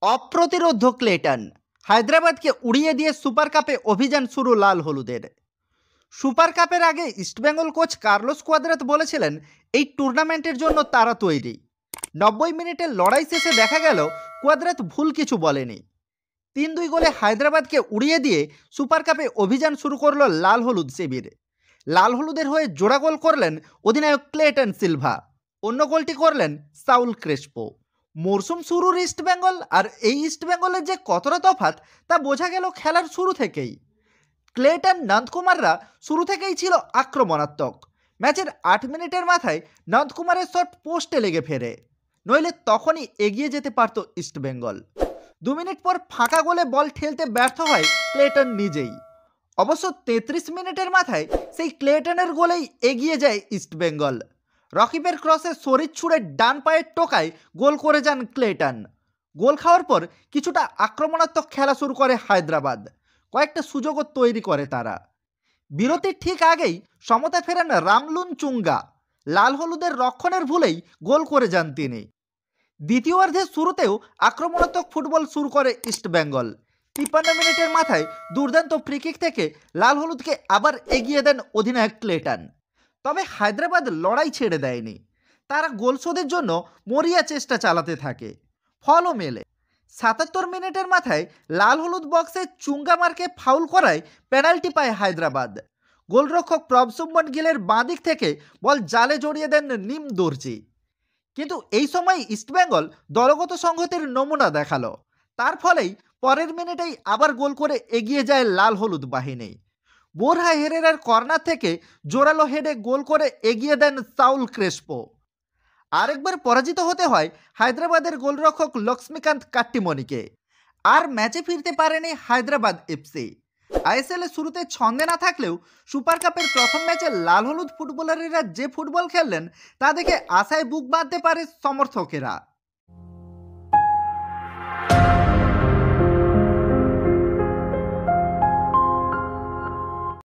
অপ্রতিরোধ্য Clayton হায়দ্রাবাদকে উড়িয়ে দিয়ে super কাপে অভিযান শুরু লাল হলুদের। সুপার কাপের আগে ইস্টবেঙ্গল কোচ কার্লোস কোয়াদ্রাত বলেছিলেন এই টুর্নামেন্টের জন্য তারা তৈরি। 90 মিনিটের লড়াই শেষে দেখা গেল কোয়াদ্রাত ভুল কিছু বলেনি। 3-2 গোলে হায়দ্রাবাদকে উড়িয়ে দিয়ে সুপার কাপে অভিযান শুরু করলো লাল হলুদ শিবির। লাল হলুদের হয়ে জোড়া গোল করলেন অধিনায়ক ক্লেটন সিলভা, অন্য গোলটি করলেন সাউল ক্রেসপো। মরশুম শুরুর ইস্টবেঙ্গল আর এই ইস্টবেঙ্গলের যে কতটা তফাৎ তা বোঝা গেল খেলার শুরু থেকেই। ক্লেটন নন্দকুমাররা শুরু থেকেই ছিল আক্রমণাত্মক। ম্যাচের 8 মিনিটের মাথায় নন্দকুমারের শট পোস্টে লেগে ফেরে, নইলে তখনই এগিয়ে যেতে পারত ইস্টবেঙ্গল। 2 মিনিট পর ফাঁকা গোলে বল ঠেলতে ব্যর্থ হয় ক্লেটন নিজেই। অবশ্য 33 মিনিটের মাথায় সেই ক্লেটনের গোলেই এগিয়ে যায় ইস্টবেঙ্গল। রকিবের ক্রসে শরীর ছুঁড়ে ডান পায়ের টোকায় গোল করে যান ক্লেটন। গোল খাওয়ার পর কিছুটা আক্রমণাত্মক খেলা শুরু করে হায়দ্রাবাদ, কয়েকটা সুযোগও তৈরি করে তারা। বিরতির ঠিক আগেই সমতা ফেরান রামলুন চুঙ্গা, লাল হলুদের রক্ষণের ভুলেই গোল করে যান তিনি। দ্বিতীয়ার্ধের শুরুতেও আক্রমণাত্মক ফুটবল শুরু করে ইস্টবেঙ্গল। 53 মিনিটের মাথায় দুর্দান্ত ফ্রিকিক থেকে লাল হলুদকে আবার এগিয়ে দেন অধিনায়ক ক্লেটন। তবে হায়দ্রাবাদ লড়াই ছেড়ে দেয়নি, তারা গোল শোধের জন্য মরিয়া চেষ্টা চালাতে থাকে, ফলও মেলে। 77 মিনিটের মাথায় লাল হলুদ বক্সে চুঙ্গামারকে ফাউল করায় পেনাল্টি পায় হায়দ্রাবাদ। গোলরক্ষক প্রভসুম্বন গিলের বাঁ দিক থেকে বল জালে জড়িয়ে দেন নিম দর্জি। কিন্তু এই সময় ইস্টবেঙ্গল দলগত সংহতির নমুনা দেখালো, তার ফলেই পরের মিনিটেই আবার গোল করে এগিয়ে যায় লাল হলুদ বাহিনী। বোরহা হেরেরার কর্নার থেকে জোরালো হেডে গোল করে এগিয়ে দেন সাউল ক্রেসপো। আরেকবার পরাজিত হতে হয় হায়দ্রাবাদের গোলরক্ষক লক্ষ্মীকান্ত কাট্টিমণিকে। আর ম্যাচে ফিরতে পারেনি হায়দ্রাবাদ এফসি। আইএসএল এর শুরুতে ছন্দে না থাকলেও সুপার কাপের প্রথম ম্যাচে লাল হলুদ ফুটবলাররা যে ফুটবল খেললেন তা দেখে আশায় বুক বাঁধতে পারে সমর্থকেরা।